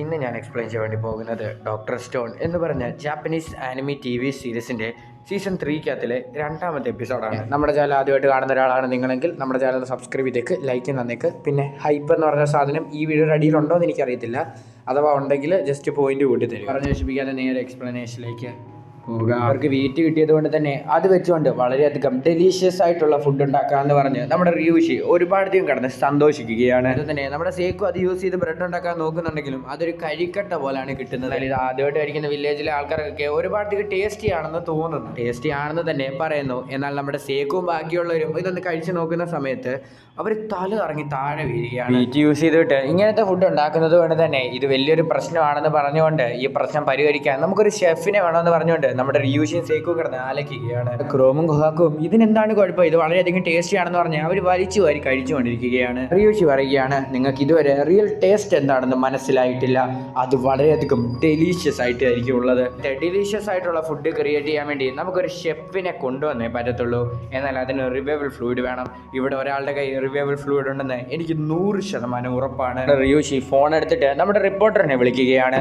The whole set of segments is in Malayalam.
ഇന്ന് ഞാൻ എക്സ്പ്ലെയിൻ ചെയ്യാൻ വേണ്ടി പോകുന്നത് ഡോക്ടർ സ്റ്റോൺ എന്ന് പറഞ്ഞ ജാപ്പനീസ് ആനിമി TV സീരീസിൻ്റെ സീസൺ 3 രണ്ടാമത്തെ എപ്പിസോഡാണ്. നമ്മുടെ ചാനൽ ആദ്യമായിട്ട് കാണുന്ന ഒരാളാണ് നിങ്ങളെങ്കിൽ നമ്മുടെ ചാനൽ സബ്സ്ക്രൈബ് ചെയ്തേക്ക്, ലൈക്ക് തന്നേക്ക്. പിന്നെ ഹൈപ്പ് എന്ന് പറഞ്ഞ സാധനം ഈ വീഡിയോയുടെ അടിയിലുണ്ടോ എന്ന് എനിക്കറിയത്തില്ല, അഥവാ ഉണ്ടെങ്കിൽ ജസ്റ്റ് പോയിന്റ് കൂട്ടി തരും. പറഞ്ഞ് വിശപ്പിക്കാതെ നേരെ എക്സ്പ്ലനേഷനിലേക്ക് പോകുക. അവർക്ക് വീറ്റ് കിട്ടിയത് കൊണ്ട് തന്നെ അത് വെച്ചുകൊണ്ട് വളരെയധികം ഡെലീഷ്യസ് ആയിട്ടുള്ള ഫുഡ് ഉണ്ടാക്കാമെന്ന് പറഞ്ഞ് നമ്മുടെ റിയൂഷി ഒരുപാടധികം കിടന്ന് സന്തോഷിക്കുകയാണ്. അത് തന്നെ നമ്മുടെ സേക്കു അത് യൂസ് ചെയ്ത് ബ്രെഡ് ഉണ്ടാക്കാൻ നോക്കുന്നുണ്ടെങ്കിലും അതൊരു കരിക്കട്ട പോലാണ് കിട്ടുന്നത്. ഇത് ആദ്യമായിട്ട് കഴിക്കുന്ന വില്ലേജിലെ ആൾക്കാർക്കൊക്കെ ഒരുപാടധികം ടേസ്റ്റി ആണെന്ന് തോന്നുന്നു, ടേസ്റ്റി ആണെന്ന് തന്നെ പറയുന്നു. എന്നാൽ നമ്മുടെ സേക്കും ബാക്കിയുള്ളവരും ഇതൊന്ന് കഴിച്ചു നോക്കുന്ന സമയത്ത് അവർ തല ഇറങ്ങി താഴെ വീഴുകയാണ്. വീറ്റ് യൂസ് ചെയ്തിട്ട് ഇങ്ങനത്തെ ഫുഡ് ഉണ്ടാക്കുന്നത് കൊണ്ട് തന്നെ ഇത് വലിയൊരു പ്രശ്നമാണെന്ന് പറഞ്ഞുകൊണ്ട് ഈ പ്രശ്നം പരിഹരിക്കാൻ നമുക്കൊരു ഷെഫിനെ വേണമെന്ന് പറഞ്ഞുകൊണ്ട് നമ്മുടെ റിയൂഷിയും സേക്കും കിടന്ന് ആലയ്ക്കുകയാണ്. ക്രോമും ഗുഹാക്കും ഇതിനെന്താണ് കുഴപ്പം, ഇത് വളരെയധികം ടേസ്റ്റി ആണെന്ന് പറഞ്ഞാൽ അവർ വലിച്ചു വാരി കഴിച്ചുകൊണ്ടിരിക്കുകയാണ്. റിയൂഷി പറയുകയാണ്, നിങ്ങൾക്ക് ഇതുവരെ റിയൽ ടേസ്റ്റ് എന്താണെന്ന് മനസ്സിലായിട്ടില്ല, അത് വളരെയധികം ഡെലീഷ്യസ് ആയിട്ടായിരിക്കും ഉള്ളത്. ഡെലീഷ്യസ് ആയിട്ടുള്ള ഫുഡ് ക്രിയേറ്റ് ചെയ്യാൻ വേണ്ടി നമുക്കൊരു ഷെഫിനെ കൊണ്ടുവന്നേ പറ്റത്തുള്ളൂ. എന്നാൽ അതിന് റിവൈവൽ ഫ്ലൂയിഡ് വേണം. ഇവിടെ ഒരാളുടെ കൈ റിവൈവൽ ഫ്ലൂയിഡ് ഉണ്ടെന്ന് എനിക്ക് 100% ഉറപ്പാണ്. റിയൂഷി ഫോൺ എടുത്തിട്ട് നമ്മുടെ റിപ്പോർട്ടറിനെ വിളിക്കുകയാണ്.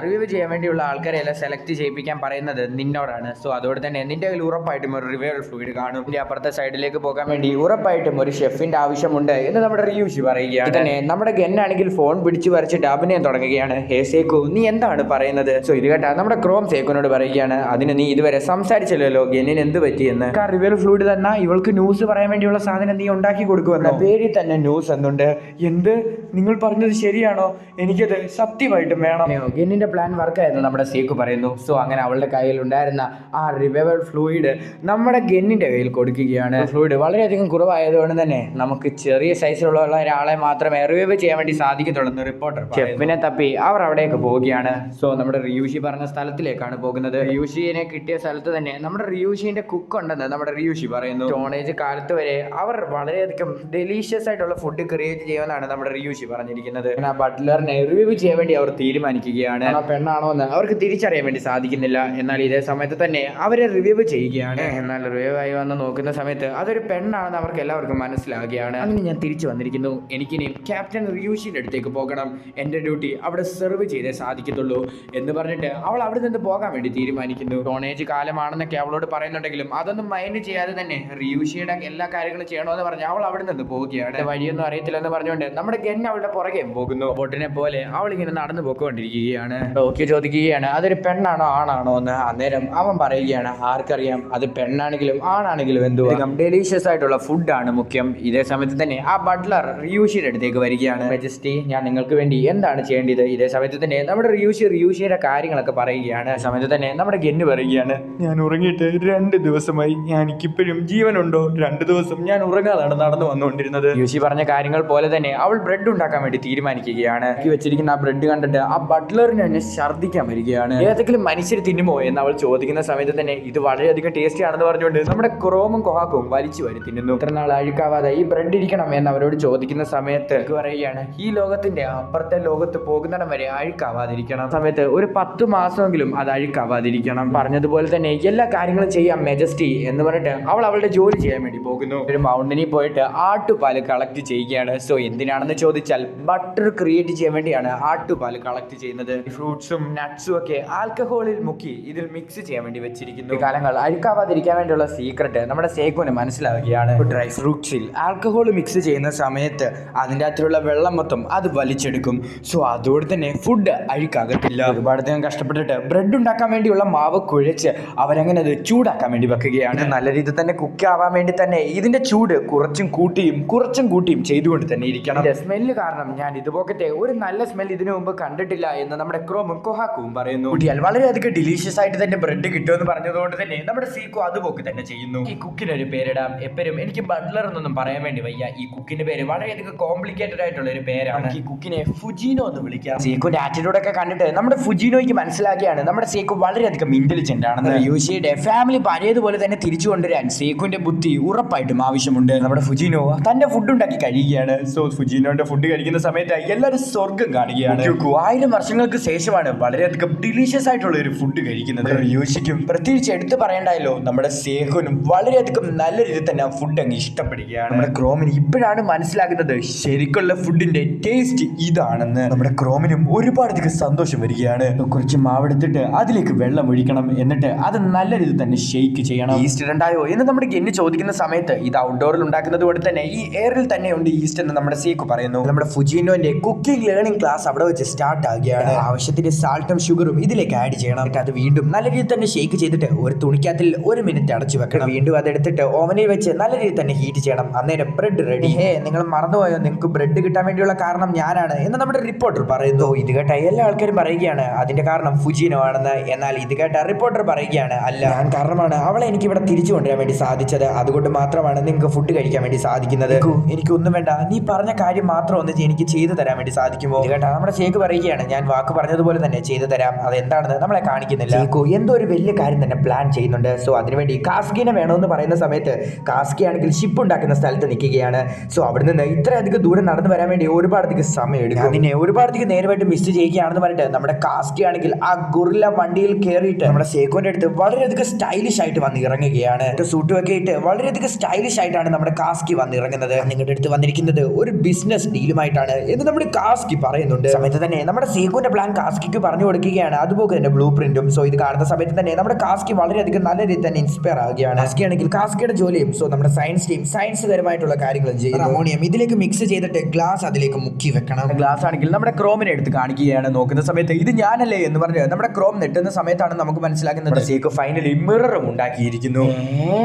റിവൈവ് ചെയ്യാൻ വേണ്ടിയുള്ള ആൾക്കാരെ എല്ലാം സെലക്ട് ചെയ്യിപ്പിക്കാൻ പറയുന്നത് നിന്നോടാണ്. സോ അതുകൊണ്ട് തന്നെ നിന്റെ കയ്യിൽ ഉറപ്പായിട്ടും ഒരു റിവൈവൽ ഫ്ലൂയിഡ് കാണും. ഇതിന്റെ അപ്പുറത്തെ സൈഡിലേക്ക് പോകാൻ വേണ്ടി ഉറപ്പായിട്ടും ഒരു ഷെഫിന്റെ ആവശ്യമുണ്ട് എന്ന് നമ്മുടെ റിയൂഷി പറയുകയാണ്. തന്നെ നമ്മുടെ ഗെന്നാണെങ്കിൽ ഫോൺ പിടിച്ചു വരച്ചിട്ട് അഭിനയം തുടങ്ങുകയാണ്. ഹേ സേക്കു, നീ എന്താണ് പറയുന്നത്? സോ ഇത് കേട്ടാ നമ്മുടെ ക്രോം സേക്കുനോട് പറയുകയാണ്, അതിന് നീ ഇതുവരെ സംസാരിച്ചില്ലല്ലോ, ഗെന്നിന് എന്ത് പറ്റിയെന്ന്. റിവൈവൽ ഫ്ലൂയിഡ് തന്നാ ഇവൾക്ക് ന്യൂസ് പറയാൻ വേണ്ടിയുള്ള സാധനം നീ ഉണ്ടാക്കി കൊടുക്കുമെന്ന്. പേരിൽ തന്നെ ന്യൂസ് എന്നുണ്ട്. എന്ത്, നിങ്ങൾ പറഞ്ഞത് ശരിയാണോ? എനിക്കത് സത്യമായിട്ടും വേണം. ഗെന്നിന്റെ പ്ലാൻ വർക്കായിരുന്നു നമ്മുടെ സേക്കു പറയുന്നു. സോ അങ്ങനെ അവളുടെ കയ്യിൽ ഉണ്ടായിരുന്ന ആ റിവൈവൽ ഫ്ലൂയിഡ് നമ്മുടെ ഗെന്നിന്റെ കയ്യിൽ കൊടുക്കുകയാണ്. ഫ്ലൂയിഡ് വളരെയധികം കുറവായതുകൊണ്ട് തന്നെ നമുക്ക് ചെറിയ സൈസിലുള്ള ഒരാളെ മാത്രമേ റിവൈവ് ചെയ്യാൻ വേണ്ടി സാധിക്കത്തുള്ളൂ എന്ന് റിപ്പോർട്ടർ ഷെഫിനെ തപ്പി അവർ അവിടേക്ക് പോവുകയാണ്. സോ നമ്മുടെ റിയൂഷി പറഞ്ഞ സ്ഥലത്തിലേക്കാണ് പോകുന്നത്. റിയൂഷിനെ കിട്ടിയ സ്ഥലത്ത് തന്നെ നമ്മുടെ റിയൂഷിന്റെ കുക്ക് ഉണ്ടെന്ന് നമ്മുടെ റിയൂഷി പറയുന്നു. സ്റ്റോണേജ് കാലത്ത് വരെ അവർ വളരെയധികം ഡെലീഷ്യസ് ആയിട്ടുള്ള ഫുഡ് ക്രിയേറ്റ് ചെയ്യുമെന്നാണ് നമ്മുടെ റിയൂഷി പറഞ്ഞിരിക്കുന്നത്. ആ ബട്ട്ലറിനെ റിവൈവ് ചെയ്യാൻ വേണ്ടി അവർ തീരുമാനിക്കുകയാണ്. ആ പെണ്ണാണോ എന്ന് അവർക്ക് തിരിച്ചറിയാൻ വേണ്ടി സാധിക്കുന്നില്ല. എന്നാൽ ഇതേ സമയത്ത് തന്നെ അവരെ റിവൈവ് ചെയ്യുകയാണ്. എന്നാൽ റിവൈവ് ആയി വന്ന് നോക്കുന്ന സമയത്ത് അതൊരു പെണ്ണാണെന്ന് അവർക്ക് എല്ലാവർക്കും മനസ്സിലാകുകയാണ്. അങ്ങനെ ഞാൻ തിരിച്ചു വന്നിരിക്കുന്നു, എനിക്കിനി ക്യാപ്റ്റൻ റിയൂഷിന്റെ അടുത്തേക്ക് പോകണം, എന്റെ ഡ്യൂട്ടി അവിടെ സെർവ് ചെയ്തേ സാധിക്കത്തുള്ളൂ എന്ന് പറഞ്ഞിട്ട് അവൾ അവിടെ നിന്ന് പോകാൻ വേണ്ടി തീരുമാനിക്കുന്നു. ടോണേജ് കാലമാണെന്നൊക്കെ അവളോട് പറയുന്നുണ്ടെങ്കിലും അതൊന്നും മൈൻഡ് ചെയ്യാതെ തന്നെ റിയൂഷിയുടെ എല്ലാ കാര്യങ്ങളും ചെയ്യണമെന്ന് പറഞ്ഞ് അവൾ അവിടെ നിന്ന് പോവുകയാണ്. വഴിയൊന്നും അറിയത്തില്ലെന്ന് പറഞ്ഞുകൊണ്ട് നമ്മുടെ ഗെൻ അവളുടെ പുറകെ പോകുന്നു. ബോട്ടിനെ പോലെ അവൾ ഇങ്ങനെ നടന്നു പോയിക്കൊണ്ടിരിക്കുകയാണ്. ഡോക്ടർ ചോദിക്കുകയാണ്, അതൊരു പെണ്ണാണോ ആണാണോ എന്ന്. അന്നേരം അവൻ പറയുകയാണ്, ആർക്കറിയാം, അത് പെണ്ണാണെങ്കിലും ആണാണെങ്കിലും എന്തുവാ, ഡെലീഷ്യസ് ആയിട്ടുള്ള ഫുഡാണ് മുഖ്യം. ഇതേ സമയത്ത് തന്നെ ആ ബട്ട്ലർ റിയൂഷിയുടെ അടുത്തേക്ക് വരികയാണ്. മെജസ്റ്റി, ഞാൻ നിങ്ങൾക്ക് വേണ്ടി എന്താണ് ചെയ്യേണ്ടത്? ഇതേ സമയത്ത് തന്നെ നമ്മുടെ റിയൂഷിയുടെ കാര്യങ്ങളൊക്കെ പറയുകയാണ്. സമയത്ത് തന്നെ നമ്മുടെ ഗെന്ന് പറയുകയാണ്, ഞാൻ ഉറങ്ങിയിട്ട് 2 ദിവസമായി, എനിക്കിപ്പോഴും ജീവനുണ്ടോ? 2 ദിവസം ഞാൻ ഉറങ്ങാതാണ് നടന്നു വന്നുകൊണ്ടിരുന്നത്. റിയൂഷി പറഞ്ഞ കാര്യങ്ങൾ പോലെ തന്നെ അവൾ ബ്രെഡ് ഉണ്ടാക്കാൻ വേണ്ടി തീരുമാനിക്കുകയാണ്. വെച്ചിരിക്കുന്ന ആ ബ്രെഡ് കണ്ടിട്ട് ആ ബട്ട്ലറിന് തന്നെ ഛർദ്ദിക്കാൻ വരികയാണ്. ഏതെങ്കിലും മനുഷ്യർ തിന്നുമോ എന്ന് അവൾ ചോദിക്കുന്ന സമയത്ത് തന്നെ ഇത് വളരെയധികം ടേസ്റ്റി ആണെന്ന് പറഞ്ഞുകൊണ്ട് നമ്മുടെ ക്രോമും കൊഹാക്കും വലിച്ചു വരി തിന്നുന്നു. ഇത്ര നാൾ അഴുക്കാവാതെ ഈ ബ്രെഡ് ഇരിക്കണം എന്ന് അവരോട് ചോദിക്കുന്ന സമയത്ത് പറയുകയാണ്, ഈ ലോകത്തിന്റെ അപ്പുറത്തെ ലോകത്ത് പോകുന്നിടം വരെ അഴുക്കാവാതിരിക്കണം. സമയത്ത് ഒരു 10 മാസമെങ്കിലും അത് അഴുക്കാവാതിരിക്കണം. പറഞ്ഞതുപോലെ തന്നെ എല്ലാ കാര്യങ്ങളും ചെയ്യാം മെജസ്റ്റി എന്ന് പറഞ്ഞിട്ട് അവൾ അവളുടെ ജോലി ചെയ്യാൻ വേണ്ടി പോകുന്നു. ഒരു മൗണ്ടനിൽ പോയിട്ട് ആട്ടുപാല് കളക്ട് ചെയ്യുകയാണ്. സോ എന്തിനാണെന്ന് ചോദിച്ചാൽ ബട്ടർ ക്രിയേറ്റ് ചെയ്യാൻ വേണ്ടിയാണ് ആട്ടുപാല് കളക്ട് ചെയ്യുന്നത്. ഫ്രൂട്ട്സും നട്ട്സും ഒക്കെ ആൽക്കഹോളിൽ മുക്കി ഇതിൽ മിക്സ് ചെയ്യാൻ വേണ്ടി വെച്ചിരിക്കുന്നു. കാലങ്ങൾ അഴുക്കാവാതിരിക്കാൻ വേണ്ടിയുള്ള സീക്രട്ട് നമ്മുടെ സേക്കുവിന് മനസ്സിലാവുകയാണ്. ഡ്രൈ ഫ്രൂട്ട്സിൽ ആൽക്കഹോൾ മിക്സ് ചെയ്യുന്ന സമയത്ത് അതിൻ്റെ അകത്തുള്ള വെള്ളം മൊത്തം അത് വലിച്ചെടുക്കും. സോ അതോടെ തന്നെ ഫുഡ് അഴുക്കാകത്തില്ല. ഒരുപാട് ദിവസം കഷ്ടപ്പെട്ടിട്ട് ബ്രെഡ് ഉണ്ടാക്കാൻ വേണ്ടിയുള്ള മാവ് കുഴച്ച് അവരങ്ങനെ അത് ചൂടാക്കാൻ വേണ്ടി വെക്കുകയാണ്. നല്ല രീതിയിൽ തന്നെ കുക്ക് ആവാൻ വേണ്ടി തന്നെ ഇതിന്റെ ചൂട് കുറച്ചും കൂട്ടിയും ചെയ്തുകൊണ്ട് തന്നെ ഇരിക്കണം. സ്മെല്ല് കാരണം ഞാൻ ഇതുപോലത്തെ ഒരു നല്ല സ്മെൽ ഇതിനു മുമ്പ് കണ്ടിട്ടില്ല എന്ന് നമ്മുടെ ക്രോമും കൊഹാക്കും പറയുന്നു. കുട്ടിയാൽ വളരെയധികം ഡിലീഷ്യസ് ആയിട്ട് തന്നെ ബ്രെഡ് കിട്ടുമെന്ന് പറഞ്ഞതുകൊണ്ട് തന്നെ നമ്മുടെ സീക്കു അതുപോലെ തന്നെ ചെയ്യുന്നു. ഈ കുക്കിനൊരു പേരിടാം. എപ്പോഴും എനിക്ക് ബട്ട്ലർ എന്നൊന്നും പറയാൻ വേണ്ടി വയ്യ. ഈ കുക്കിന്റെ പേര് വളരെയധികം കോംപ്ലിക്കേറ്റഡ് ആയിട്ടുള്ള ഒരു പേരാണ്. ഈ കുക്കിനെ ഫുജീനോ എന്ന് വിളിക്കാം. സീക്കുന്റെ ആറ്റിറ്റ്യൂഡ് ഒക്കെ കണ്ടിട്ട് നമ്മുടെ ഫുജീനോയ്ക്ക് മനസ്സിലാക്കിയാണ് നമ്മുടെ സീക്കു വളരെയധികം ഇന്റലിജന്റ് ആണെന്ന്. യൂഷിയുടെ ഫാമിലി പഴയതുപോലെ തന്നെ തിരിച്ചു കൊണ്ടുവരാൻ സീക്കുന്റെ ബുദ്ധി ഉറപ്പായിട്ടും ആവശ്യമുണ്ട്. നമ്മുടെ ഫുജീനോ തന്റെ ഫുഡ് ഉണ്ടാക്കി കഴിയുകയാണ്. സോ ഫുജീനോന്റെ ഫുഡ് കഴിക്കുന്ന സമയത്ത് എല്ലാവരും സ്വർഗം കാണുകയാണ്. 1000 വർഷങ്ങൾക്ക് ശേഷമാണ് വളരെയധികം ഡിലീഷ്യസ് ആയിട്ടുള്ള ഒരു ഫുഡ് കഴിക്കുന്നത്. റിയൂഷിക്കും പ്രത്യേകിച്ച് എടുത്തു പറയണ്ടായല്ലോ, നമ്മുടെ സേഹുനും വളരെയധികം നല്ല രീതിയിൽ തന്നെ ആ ഫുഡ് അങ്ങ് ഇഷ്ടപ്പെടുകയാണ്. നമ്മുടെ ക്രോമിന് ഇപ്പോഴാണ് മനസ്സിലാകുന്നത് ശരിക്കുള്ള ഫുഡിന്റെ ടേസ്റ്റ് ഇതാണെന്ന്. നമ്മുടെ ക്രോമിനും ഒരുപാടധികം സന്തോഷം വരികയാണ്. കുറച്ച് മാവെടുത്തിട്ട് അതിലേക്ക് വെള്ളം ഒഴിക്കണം, എന്നിട്ട് അത് നല്ല രീതിയിൽ തന്നെ ഷെയ്ക്ക് ചെയ്യണം. ഈസ്റ്റ് ഇടണ്ടായോ എന്ന് നമ്മുടെ ഗെന്നി ചോദിക്കുന്ന സമയത്ത് ഇത് ഔട്ട്ഡോറിൽ ഉണ്ടാക്കുന്നത് കൊണ്ട് തന്നെ ഈ എയറിൽ തന്നെ ഉണ്ട് ഈസ്റ്റ് എന്ന് നമ്മുടെ സേക്കു പറയുന്നു. നമ്മുടെ ഫുജിനോന്റെ കുക്കിംഗ് ലേണിംഗ് ക്ലാസ് അവിടെ വെച്ച് സ്റ്റാർട്ട് ആകുകയാണ്. ആവശ്യത്തിന് സാൾട്ടും ഷുഗറും ഇതിലേക്ക് ആഡ് ചെയ്യണം. എന്നിട്ട് അത് വീണ്ടും നല്ല രീതിയിൽ തന്നെ ഷെയ്ക്ക് ചെയ്തിട്ട് ഒരു തുണിക്കകത്തിൽ 1 മിനിറ്റ് അടച്ചു വെക്കണം. വീണ്ടും അതെടുത്തിട്ട് ഓവനിൽ വെച്ച് നല്ല രീതിയിൽ തന്നെ ഹീറ്റ് ചെയ്യണം. അന്നേരം ബ്രെഡ് റെഡി. നിങ്ങൾ മറന്നുപോയോ, നിങ്ങൾക്ക് ബ്രെഡ് കിട്ടാൻ വേണ്ടിയുള്ള കാരണം ഞാനാണ് എന്ന് നമ്മുടെ റിപ്പോർട്ടർ പറയുന്നു. ഇത് കേട്ട എല്ലാ ആൾക്കാരും പറയുകയാണ് അതിന്റെ കാരണം ഫുജിനോ ആണെന്ന്. എന്നാൽ ഇത് കേട്ട റിപ്പോർട്ടർ പറയുകയാണ് അല്ല, ഞാൻ കാരണമാണ് അവളെ എനിക്ക് ഇവിടെ തിരിച്ചു കൊണ്ടുവരാൻ വേണ്ടി സാധിച്ചത്. അതുകൊണ്ട് മാത്രമാണ് നിങ്ങൾക്ക് ഫുഡ് കഴിക്കാൻ വേണ്ടി സാധിക്കുന്നത്. എനിക്കൊന്നും വേണ്ട, നീ പറഞ്ഞ കാര്യം മാത്രം ഒന്ന് എനിക്ക് ചെയ്തു തരാൻ വേണ്ടി സാധിക്കുമോ? ഇത് കേട്ട നമ്മുടെ ഷേക്ക് പറയുകയാണ് ഞാൻ വാക്ക് പറഞ്ഞതുപോലെ തന്നെ ചെയ്തു തരാം. അതെന്താണെന്ന് നമ്മളെ കാണിക്കുന്നില്ല. ഷേക്കു എന്തോ ഒരു വലിയ കാര്യം തന്നെ പ്ലാൻ ചെയ്യുന്നുണ്ട്. സോ അതിനുവേണ്ടി കാസ്കിനെ വേണമെന്ന് പറയുന്ന സമയത്ത് കാസ്കി ആണെങ്കിൽ ഷിപ്പ് ഉണ്ടാക്കുന്ന സ്ഥലത്ത് നിൽക്കുകയാണ്. സോ അവിടെ നിന്ന് ഇത്രയധികം ദൂരം നടന്നു വരാൻ വേണ്ടി ഒരുപാടധികം സമയം എടുക്കും. അതിനെ ഒരുപാടധികം നേരമായിട്ട് മിസ് ചെയ്യുകയാണെന്ന് പറഞ്ഞിട്ട് നമ്മുടെ കാസ്കി ആണെങ്കിൽ ആ ഗൊറില്ല വണ്ടിയിൽ കയറിയിട്ട് നമ്മുടെ സേക്കോന്റെ അടുത്ത് വളരെയധികം സ്റ്റൈലിഷ് ആയിട്ട് വന്ന് ഇറങ്ങുകയാണ്. സൂട്ട് ഒക്കെ ഇട്ട് വളരെയധികം സ്റ്റൈലിഷ് ആയിട്ടാണ് നമ്മുടെ കാസ്കി വന്ന് ഇറങ്ങുന്നത്. നിങ്ങളുടെ അടുത്ത് വന്നിരിക്കുന്നത് ഒരു ബിസിനസ് ഡീലുമായിട്ടാണ് എന്ന് നമ്മുടെ കാസ്കി പറയുന്നുണ്ട്. സമയത്ത് തന്നെ നമ്മുടെ സേക്കോന്റെ പ്ലാൻ കാസ്കിക്ക് പറഞ്ഞു കൊടുക്കുകയാണ്, അതുപോലെ തന്നെ ബ്ലൂ പ്രിന്റും. സോ ഇത് കാണുന്ന സമയത്ത് തന്നെ നമ്മുടെ കാസ്കി വളരെയധികം നല്ല രീതിയിൽ തന്നെ ഇൻസ്പയർ ആവുകയാണ്. കാസ്കി ആണെങ്കിൽ കാസ്കിയുടെ ജോലിയും സോ നമ്മുടെ സയൻസ് ടീം സയൻസ് പരമായിട്ടുള്ള കാര്യങ്ങളും ചെയ്യുന്നു. അമോണിയം ഇതിലേക്ക് മിക്സ് ചെയ്തിട്ട് ഗ്ലാസ് അതിലേക്ക് മുക്കി വെക്കണം. ഗ്ലാസ് ആണെങ്കിൽ നമ്മുടെ ക്രോമിനെ എടുത്ത് കാണിക്കുകയാണ്. നോക്കുന്ന സമയത്ത് ഇത് ഞാനല്ലേ എന്ന് പറഞ്ഞ് നമ്മുടെ ക്രോം നെട്ടുന്ന സമയത്താണ് നമുക്ക് മനസ്സിലാക്കുന്നത് സേക്കോ ഫൈനലി മിററും ഉണ്ടാക്കിയിരിക്കുന്നു.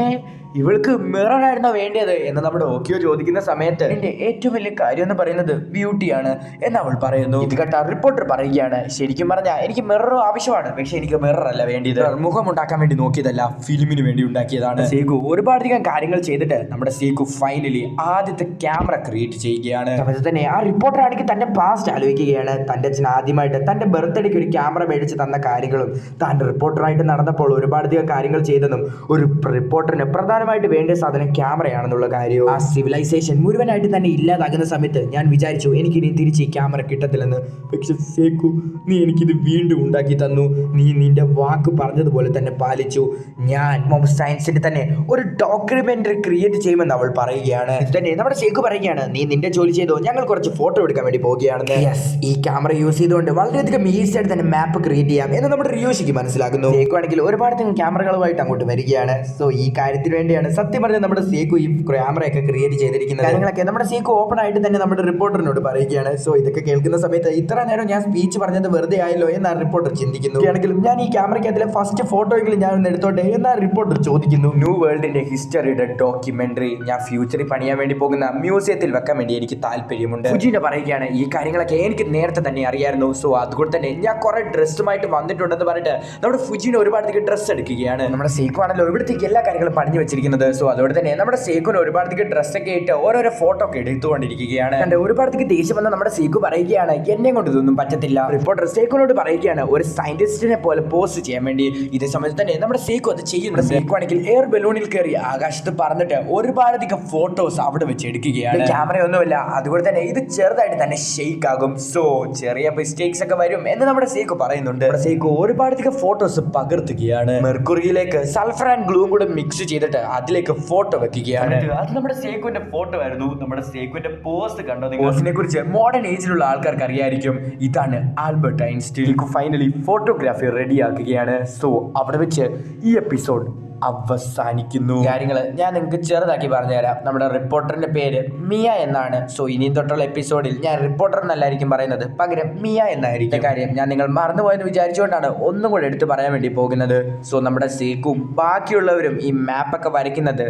ഇവൾക്ക് മിറർ ആയിരുന്നോ വേണ്ടിയത് എന്ന് നമ്മുടെ ഓക്കിയോ ചോദിക്കുന്ന സമയത്ത് എന്റെ ഏറ്റവും വലിയ കാര്യം എന്ന് പറയുന്നത് ബ്യൂട്ടിയാണ് എന്ന് അവൾ പറയുന്നു. ഇത് കേട്ട റിപ്പോർട്ടർ പറയുകയാണ് ശരിക്കും പറഞ്ഞാൽ എനിക്ക് മിറർ ആവശ്യമാണ്, പക്ഷെ എനിക്ക് മിറർ അല്ല വേണ്ടിയത്. മുഖം ഉണ്ടാക്കാൻ വേണ്ടി നോക്കിയതല്ല, ഫിലിമിന് വേണ്ടി ഉണ്ടാക്കിയതാണ്. സേക്കു ഒരുപാടധികം കാര്യങ്ങൾ ചെയ്തിട്ട് നമ്മുടെ സേക്കു ഫൈനലി ആദ്യത്തെ ക്യാമറ ക്രിയേറ്റ് ചെയ്യുകയാണ്. സമയത്ത് തന്നെ ആ റിപ്പോർട്ടർ ആണെങ്കിൽ തന്റെ പാസ്റ്റ് ആലോചിക്കുകയാണ്. തന്റെ അച്ഛൻ ആദ്യമായിട്ട് തന്റെ ബർത്ത്ഡേക്ക് ഒരു ക്യാമറ മേടിച്ച് തന്ന കാര്യങ്ങളും താൻ റിപ്പോർട്ടറായിട്ട് നടന്നപ്പോൾ ഒരുപാടധികം കാര്യങ്ങൾ ചെയ്തെന്നും ഒരു റിപ്പോർട്ടറിന് പ്രധാനമായിട്ട് വേണ്ട സാധനം ക്യാമറയാണെന്നുള്ള കാര്യവും ആ സിവിലൈസേഷൻ മുഴുവനായിട്ട് തന്നെ ഇല്ലാതാകുന്ന സമയത്ത് ഞാൻ വിചാരിച്ചു എനിക്കിനി തിരിച്ച് ഈ ക്യാമറ കിട്ടത്തില്ലെന്ന്. പക്ഷെ സേക്കു നീ എനിക്കിത് വീണ്ടും ഉണ്ടാക്കി തന്നു. നീ നിന്റെ വാക്ക് പറഞ്ഞതുപോലെ തന്നെ പാലിച്ചു. ഞാൻ സയൻസിന്റെ തന്നെ ഒരു ഡോക്യുമെന്ററി ക്രിയേറ്റ് ചെയ്യുമെന്ന് അവൾ പറയുകയാണ്. ഇത് തന്നെ നമ്മുടെ സേക്കു പറയുകയാണ് നീ നിന്റെ ജോലി ചെയ്തോ, ഞങ്ങൾ കുറച്ച് ഫോട്ടോ എടുക്കാൻ വേണ്ടി പോവുകയാണെന്ന്. യെസ്, ഈ ക്യാമറ യൂസ് ചെയ്തുകൊണ്ട് വളരെയധികം ഈസി ആയിട്ട് തന്നെ മാപ്പ് ക്രിയേറ്റ് ചെയ്യാം എന്ന് നമ്മുടെ റിയോഷിക്ക് മനസ്സിലാകുന്നു. സേക്കു ആണെങ്കിൽ ഒരുപാട് ക്യാമറകളുമായിട്ട് അങ്ങോട്ട് വരികയാണ്. സോ ഈ കാര്യത്തിന് വേണ്ടിയാണ് സത്യം പറഞ്ഞാൽ നമ്മുടെ സേക്കു ഈ ക്യാമറയൊക്കെ ക്രിയേറ്റ് ചെയ്തിരിക്കുന്നത്. കാര്യങ്ങളൊക്കെ നമ്മുടെ സേക്കു ഓപ്പൺ ആയിട്ട് തന്നെ നമ്മുടെ റിപ്പോർട്ടറിനോട് പറയുകയാണ്. സോ ഇതൊക്കെ കേൾക്കുന്ന സമയത്ത് ഇത്ര നേരം ഞാൻ സ്പീച്ച് പറഞ്ഞത് വെറുതെ ആയല്ലോ എന്ന് റിപ്പോർട്ടർ ചിന്തിക്കുന്നു. ആണെങ്കിലും ഞാൻ ഈ ക്യാമറയ്ക്കകത്തിലെ ഫസ്റ്റ് ഫോട്ടോ എങ്കിലും ഞാൻ ഒന്ന് എടുത്തോട്ടെ എന്ന് റിപ്പോർട്ടർ ചോദിക്കുന്നു. ന്യൂ വേൾഡിന്റെ ഹിസ്റ്ററിയുടെ ഡോക്യുമെന്ററി ഞാൻ ഫ്യൂച്ചറിൽ പണിയാൻ വേണ്ടി പോകുന്ന മ്യൂസിയത്തിൽ വെക്കാൻ വേണ്ടി എനിക്ക് താല്പര്യമുണ്ട്. ഫുജിനെ പറയുകയാണ് ഈ കാര്യങ്ങളൊക്കെ എനിക്ക് നേരത്തെ തന്നെ അറിയായിരുന്നു. സോ അതുകൊണ്ട് തന്നെ ഞാൻ കുറെ ഡ്രസ്സുമായിട്ട് വന്നിട്ടുണ്ടെന്ന് പറഞ്ഞിട്ട് നമ്മുടെ ഫുജിന് ഒരുപാട് ഡ്രസ്സ് എടുക്കുകയാണ്. നമ്മുടെ സേക്കു ആണല്ലോ ഇവിടത്തേക്ക് എല്ലാ കാര്യങ്ങളും പണിഞ്ഞു വെച്ചിരിക്കുന്നത്. സോ അതുകൊണ്ട് തന്നെ നമ്മുടെ സേക്കുന് ഒരുപാട് ഡ്രസ്സൊക്കെ ഇട്ട് ഓരോരോ ഫോട്ടോ ഒക്കെ എടുത്തുകൊണ്ടിരിക്കുകയാണ്. ഒരുപാട് ദേഷ്യം വന്ന നമ്മുടെ സേക്കു പറയുകയാണ് എന്നെ കൊണ്ട് ഇതൊന്നും പറ്റത്തില്ല. റിപ്പോർട്ടർ സേക്കുനോട് പറയുകയാണ് ഒരു സയന്റിസ്റ്റിനെ പോലെ പോസ്റ്റ് ചെയ്യാൻ വേണ്ടി. ഇതേ സമയത്ത് തന്നെ നമ്മുടെ സേക്കു അത് ചെയ്യുന്നു. സേക്കു ആണെങ്കിൽ എയർ ബലൂണിൽ കയറി ആകാശത്ത് പറഞ്ഞിട്ട് ഒരുപാടധികം ഫോട്ടോസ് അവിടെ വെച്ച് എടുക്കുകയാണ്. ക്യാമറയൊന്നുമില്ല, അതുകൊണ്ട് തന്നെ ഇത് ചെറുതായിട്ട് തന്നെ ഷെയ്ക്ക് ആകും. സോ ചെറിയ മിസ്റ്റേക്സ് ഒക്കെ വരും എന്ന് നമ്മുടെ സേക്കു പറയുന്നുണ്ട്. സേക്കു ഒരുപാടധികം ഫോട്ടോസ് പകർത്തുകയാണ്. മെർക്കുറിയിലേക്ക് സൾഫർ ആൻഡ് ഗ്ലൂം കൂടെ മിക്സ് ചെയ്തിട്ട് അതിലേക്ക് ഫോട്ടോ വെക്കുകയാണ്. അത് നമ്മുടെ സേക്കുവിന്റെ ഫോട്ടോ ആയിരുന്നു. നമ്മുടെ സേക്കുവിന്റെ പോസ്റ്റ് കണ്ടോ? പോസ്റ്റിനെ കുറിച്ച് മോഡേൺ ഏജിലുള്ള ആൾക്കാർക്ക് അറിയായിരിക്കും. ഇതാണ് ആൽബർട്ട് ഐൻസ്റ്റീൻ. ഫൈനലി ഫോട്ടോഗ്രാഫി റെഡിയാക്കുകയാണ്. സോ അവിടെ വെച്ച് ഈ എപ്പിസോഡ് അവസാനിക്കുന്നു. കാര്യങ്ങള് ഞാൻ നിങ്ങൾക്ക് ചെറുതാക്കി പറഞ്ഞുതരാം. നമ്മുടെ റിപ്പോർട്ടറിന്റെ പേര് മിയ എന്നാണ്. സോ ഇനി തൊട്ടുള്ള എപ്പിസോഡിൽ ഞാൻ റിപ്പോർട്ടർ എന്നല്ലായിരിക്കും പറയുന്നത്, പകരം മിയ എന്നായിരിക്കും. കാര്യം ഞാൻ നിങ്ങൾ മറന്നുപോയെന്ന് വിചാരിച്ചുകൊണ്ടാണ് ഒന്നും കൂടെ എടുത്ത് പറയാൻ വേണ്ടി പോകുന്നത്. സോ നമ്മുടെ സേക്കും ബാക്കിയുള്ളവരും ഈ മാപ്പൊക്കെ വരയ്ക്കുന്നത്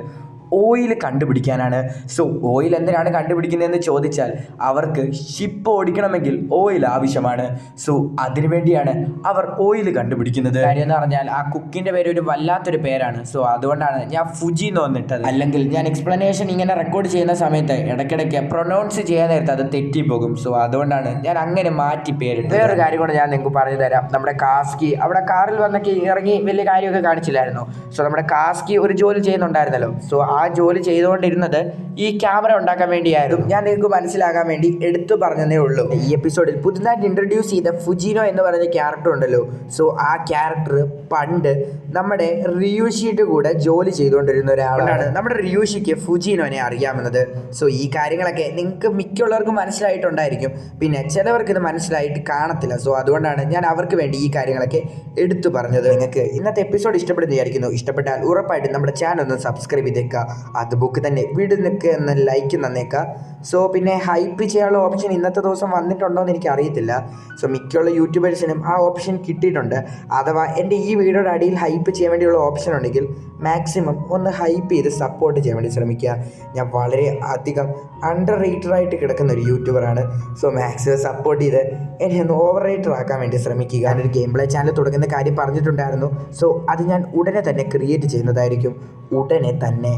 ഓയിൽ കണ്ടുപിടിക്കാനാണ്. സോ ഓയിൽ എന്തിനാണ് കണ്ടുപിടിക്കുന്നതെന്ന് ചോദിച്ചാൽ അവർക്ക് ഷിപ്പ് ഓടിക്കണമെങ്കിൽ ഓയിൽ ആവശ്യമാണ്. സോ അതിനുവേണ്ടിയാണ് അവർ ഓയിൽ കണ്ടുപിടിക്കുന്നത്. കാര്യം എന്ന് പറഞ്ഞാൽ ആ കുക്കിൻ്റെ പേര് ഒരു വല്ലാത്തൊരു പേരാണ്. സോ അതുകൊണ്ടാണ് ഞാൻ ഫുജി എന്ന് വന്നിട്ടത്. അല്ലെങ്കിൽ ഞാൻ എക്സ്പ്ലനേഷൻ ഇങ്ങനെ റെക്കോർഡ് ചെയ്യുന്ന സമയത്ത് ഇടയ്ക്കിടയ്ക്ക് പ്രൊനൗൺസ് ചെയ്യാൻ നേരത്തെ അത് തെറ്റിപ്പോകും. സോ അതുകൊണ്ടാണ് ഞാൻ അങ്ങനെ മാറ്റി പേരിട്ടത്. വേറൊരു കാര്യം കൂടെ ഞാൻ നിങ്ങൾക്ക് പറഞ്ഞു തരാം. നമ്മുടെ കാസ്കി അവിടെ കാറിൽ വന്നൊക്കെ ഇറങ്ങി വലിയ കാര്യമൊക്കെ കാണിച്ചില്ലായിരുന്നു. സോ നമ്മുടെ കാസ്കി ഒരു ജോലി ചെയ്യുന്നുണ്ടായിരുന്നല്ലോ. സോ ആ ആ ജോലി ചെയ്തുകൊണ്ടിരുന്നത് ഈ ക്യാമറ ഉണ്ടാക്കാൻ വേണ്ടിയായിരുന്നു. ഞാൻ നിങ്ങൾക്ക് മനസ്സിലാകാൻ വേണ്ടി എടുത്തു പറഞ്ഞതേ ഉള്ളൂ. ഈ എപ്പിസോഡിൽ പുതുതായിട്ട് ഇൻട്രൊഡ്യൂസ് ചെയ്ത ഫുജീനോ എന്ന് പറയുന്ന ക്യാരക്ടർ ഉണ്ടല്ലോ, സോ ആ ക്യാരക്ടർ പണ്ട് നമ്മുടെ റിയൂഷിയുടെ കൂടെ ജോലി ചെയ്തുകൊണ്ടിരുന്ന ഒരാളാണ്. നമ്മുടെ റിയൂഷിക്ക് ഫുജീനോനെ അറിയാമെന്നത്. സോ ഈ കാര്യങ്ങളൊക്കെ നിങ്ങൾക്ക് മിക്കുള്ളവർക്കും മനസ്സിലായിട്ടുണ്ടായിരിക്കും, പിന്നെ ചിലവർക്ക് ഇത് മനസ്സിലായിട്ട് കാണത്തില്ല. സോ അതുകൊണ്ടാണ് ഞാൻ അവർക്ക് വേണ്ടി ഈ കാര്യങ്ങളൊക്കെ എടുത്തു പറഞ്ഞത്. നിങ്ങൾക്ക് ഇന്നത്തെ എപ്പിസോഡ് ഇഷ്ടപ്പെടുന്ന വിചാരിക്കുന്നു. ഇഷ്ടപ്പെട്ടാൽ ഉറപ്പായിട്ടും നമ്മുടെ ചാനൽ ഒന്ന് സബ്സ്ക്രൈബ് ചെയ്തേക്കുക. അതുപോലെ തന്നെ വീഡിയോ നിൽക്കുക എന്ന് ലൈക്ക് തന്നേക്കുക. സോ പിന്നെ ഹൈപ്പ് ചെയ്യാനുള്ള ഓപ്ഷൻ ഇന്നത്തെ ദിവസം വന്നിട്ടുണ്ടോ എന്ന് എനിക്ക് അറിയത്തില്ല. സോ മിക്കുള്ള യൂട്യൂബേഴ്സിനും ആ ഓപ്ഷൻ കിട്ടിയിട്ടുണ്ട്. അഥവാ എൻ്റെ ഈ വീഡിയോയുടെ അടിയിൽ ഹൈപ്പ് ചെയ്യാൻ വേണ്ടിയുള്ള ഓപ്ഷൻ ഉണ്ടെങ്കിൽ മാക്സിമം ഒന്ന് ഹൈപ്പ് ചെയ്ത് സപ്പോർട്ട് ചെയ്യാൻ വേണ്ടി ശ്രമിക്കുക. ഞാൻ വളരെ അധികം അണ്ടർ റേറ്റഡ് ആയിട്ട് കിടക്കുന്ന ഒരു യൂട്യൂബറാണ്. സോ മാക്സിമം സപ്പോർട്ട് ചെയ്ത് എന്നെ ഒന്ന് ഓവർ റേറ്റഡ് ആക്കാൻ വേണ്ടി ശ്രമിക്കുക. ഞാനൊരു ഗെയിം പ്ലേ ചാനൽ തുടങ്ങുന്ന കാര്യം പറഞ്ഞിട്ടുണ്ടായിരുന്നു. സോ അത് ഞാൻ ഉടനെ തന്നെ ക്രിയേറ്റ് ചെയ്യുന്നതായിരിക്കും, ഉടനെ തന്നെ.